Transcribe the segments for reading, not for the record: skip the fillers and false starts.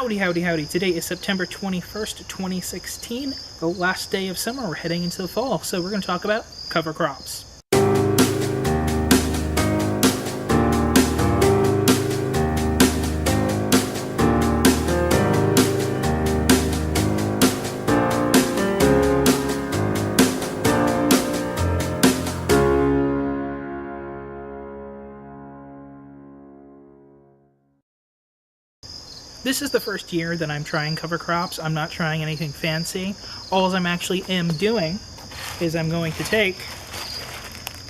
Howdy, howdy, howdy. Today is September 21st, 2016, the last day of summer. We're heading into the fall, so we're going to talk about cover crops. This is the first year that I'm trying cover crops. I'm not trying anything fancy. All I'm actually doing is I'm going to take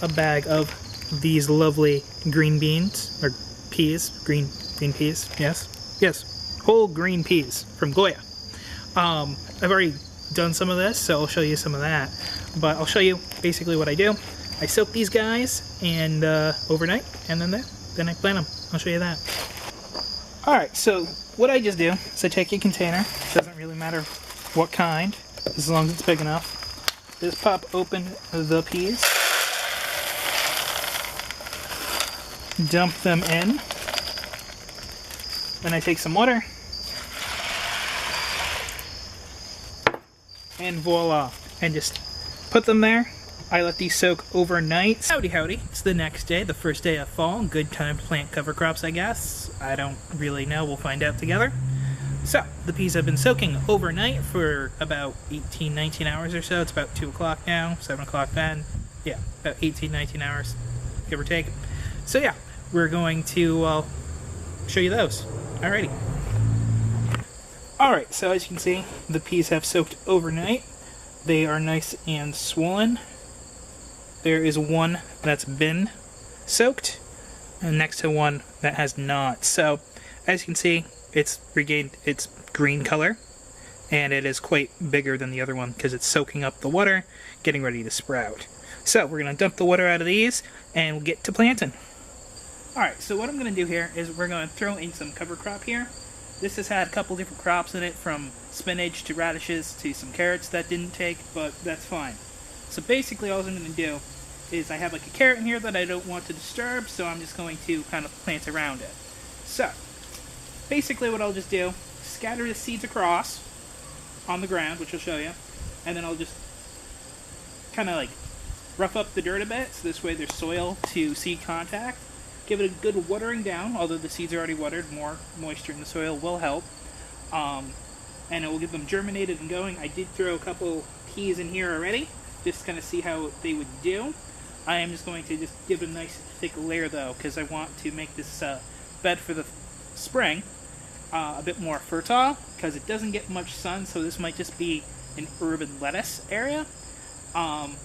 a bag of these lovely green beans, or peas, green peas, yes, whole green peas from Goya. I've already done some of this, so I'll show you some of that. But I'll show you basically what I do. I soak these guys and overnight, and then I plant them. I'll show you that. Alright, so what I just do is I take a container, doesn't really matter what kind, as long as it's big enough. Just pop open the peas, dump them in, then I take some water, and voila, and just put them there. I let these soak overnight. Howdy howdy, it's the next day, the first day of fall. Good time to plant cover crops, I guess. I don't really know, we'll find out together. So, the peas have been soaking overnight for about 18, 19 hours or so. It's about 2 o'clock now, 7 o'clock then. Yeah, about 18, 19 hours, give or take. So yeah, we're going to show you those. Alrighty. Alright, so as you can see, the peas have soaked overnight. They are nice and swollen. There is one that's been soaked, and next to one that has not. So, as you can see, it's regained its green color, and it is quite bigger than the other one because it's soaking up the water, getting ready to sprout. So, we're going to dump the water out of these, and we'll get to planting. Alright, so what I'm going to do here is we're going to throw in some cover crop here. This has had a couple different crops in it, from spinach to radishes to some carrots that didn't take, but that's fine. So basically all I'm going to do is I have like a carrot in here that I don't want to disturb, so I'm just going to kind of plant around it. So, basically what I'll just do, scatter the seeds across on the ground, which I'll show you, and then I'll just kind of like rough up the dirt a bit, so this way there's soil to seed contact. Give it a good watering down, although the seeds are already watered, more moisture in the soil will help. And it will get them germinated and going. I did throw a couple peas in here already, just kind of see how they would do. I am just going to just give it a nice thick layer though, because I want to make this bed for the spring a bit more fertile, because it doesn't get much sun, so this might just be an urban lettuce area.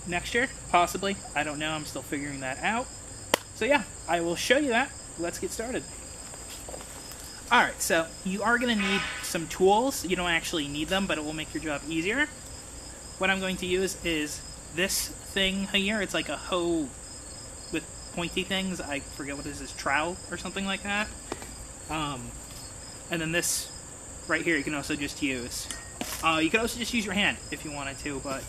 Next year, possibly. I don't know, I'm still figuring that out. So yeah, I will show you that. Let's get started. Alright, so you are going to need some tools. You don't actually need them, but it will make your job easier. What I'm going to use is this thing here. It's like a hoe with pointy things. I forget what it is, trowel or something like that. And then this right here you can also just use. You can also just use your hand if you wanted to, but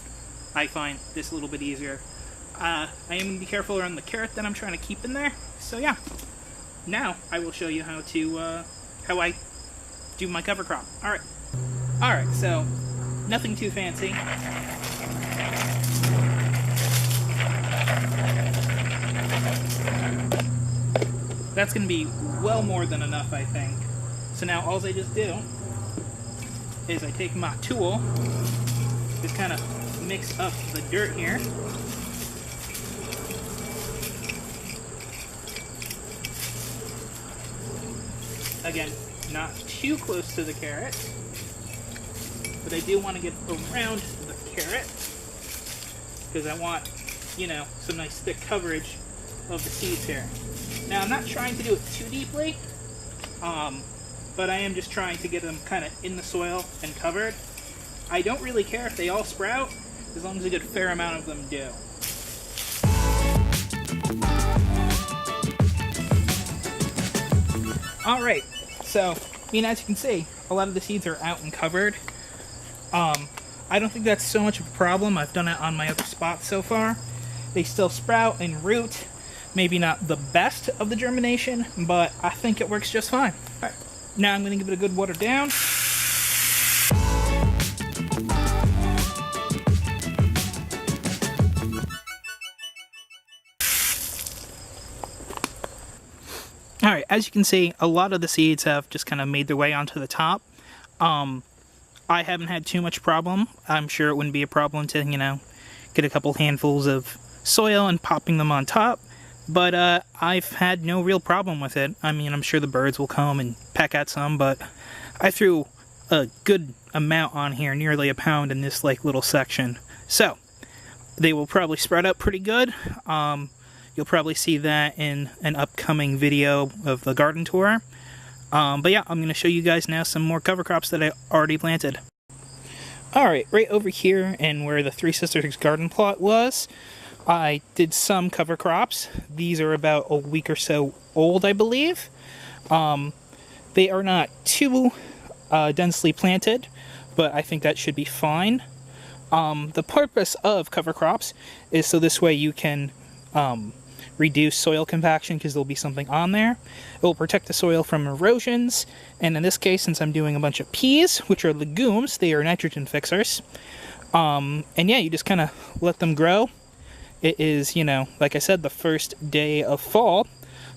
I find this a little bit easier. I am going to be careful around the carrot that I'm trying to keep in there. So yeah, now I will show you how to how I do my cover crop. Alright, so nothing too fancy. That's going to be well more than enough, I think. So now all I just do is I take my tool, just kind of mix up the dirt here. Again, not too close to the carrot, but I do want to get around the carrot because I want, you know, some nice thick coverage of the seeds here. Now, I'm not trying to do it too deeply, but I am just trying to get them kind of in the soil and covered. I don't really care if they all sprout, as long as a good fair amount of them do. Alright, so, I mean, as you can see, a lot of the seeds are out and covered. I don't think that's so much of a problem. I've done it on my other spots so far. They still sprout and root. Maybe not the best of the germination, but I think it works just fine. Alright, now I'm going to give it a good water down. as you can see, a lot of the seeds have just kind of made their way onto the top. I haven't had too much problem. I'm sure it wouldn't be a problem to, get a couple handfuls of soil and popping them on top. But I've had no real problem with it. I mean, I'm sure the birds will come and peck at some, but I threw a good amount on here, nearly a pound in this little section. So, they will probably spread out pretty good. You'll probably see that in an upcoming video of the garden tour. But yeah, I'm going to show you guys now some more cover crops that I already planted. Alright, right over here and where the Three Sisters garden plot was, I did some cover crops. These are about a week or so old, I believe. They are not too densely planted, but I think that should be fine. The purpose of cover crops is so this way you can reduce soil compaction because there'll be something on there. It will protect the soil from erosions, and in this case, since I'm doing a bunch of peas, which are legumes, they are nitrogen fixers. And yeah, you just kind of let them grow. It is, like I said, the first day of fall,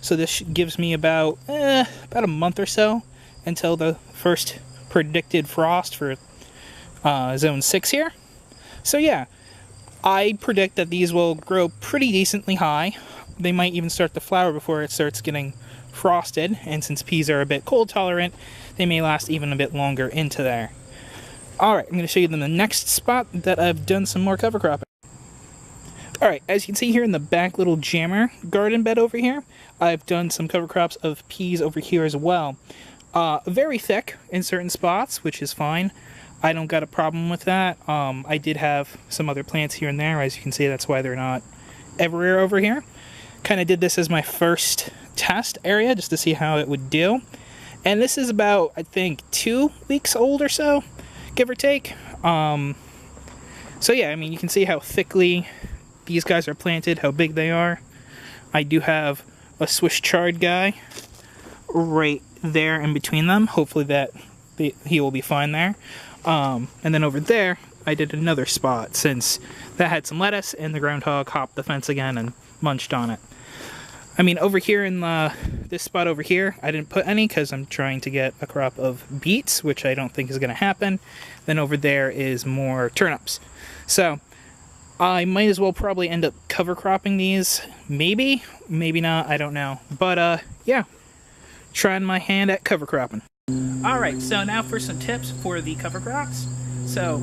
so this gives me about a month or so until the first predicted frost for zone 6 here. So yeah, I predict that these will grow pretty decently high. They might even start to flower before it starts getting frosted, and since peas are a bit cold tolerant, they may last even a bit longer into there. Alright, I'm going to show you the next spot that I've done some more cover cropping. Alright, as you can see here in the back little jammer garden bed over here, I've done some cover crops of peas over here as well. Very thick in certain spots, which is fine. I don't got a problem with that. I did have some other plants here and there. As you can see, that's why they're not everywhere over here. Kind of did this as my first test area, just to see how it would do. And this is about, I think, 2 weeks old or so, give or take. So yeah, I mean, you can see how thickly these guys are planted, how big they are. I do have a Swiss chard guy right there in between them. Hopefully that he will be fine there. And then over there, I did another spot, since that had some lettuce, and the groundhog hopped the fence again and munched on it. I mean, over here in this spot over here, I didn't put any because I'm trying to get a crop of beets, which I don't think is going to happen. Then over there is more turnips. So, I might as well probably end up cover cropping these. Maybe, maybe not, I don't know. But, yeah, trying my hand at cover cropping. Alright, so now for some tips for the cover crops. So,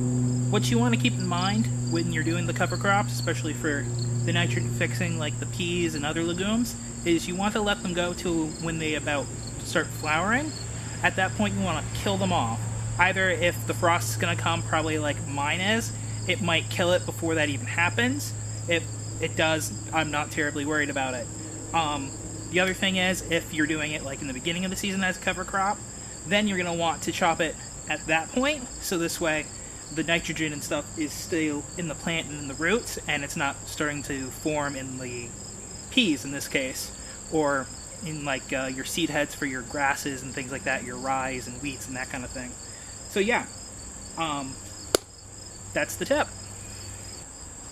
what you want to keep in mind when you're doing the cover crops, especially for the nitrogen fixing like the peas and other legumes, is you want to let them go to when they about start flowering. At that point, you want to kill them off. Either if the frost is going to come, probably like mine is, it might kill it before that even happens. If it does, I'm not terribly worried about it. The other thing is, if you're doing it like in the beginning of the season as a cover crop, then you're going to want to chop it at that point, so this way the nitrogen and stuff is still in the plant and in the roots, and it's not starting to form in the peas in this case, or in like your seed heads for your grasses and things like that, your rye and wheats and that kind of thing. So yeah, that's the tip.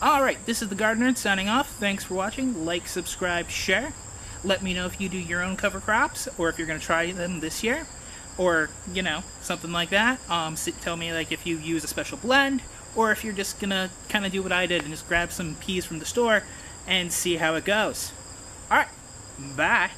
Alright, this is the Garden Nerd signing off. Thanks for watching. Like, subscribe, share. Let me know if you do your own cover crops, or if you're going to try them this year. Or, something like that. Tell me, like, if you use a special blend, or if you're just gonna kind of do what I did and just grab some peas from the store and see how it goes. Alright, bye!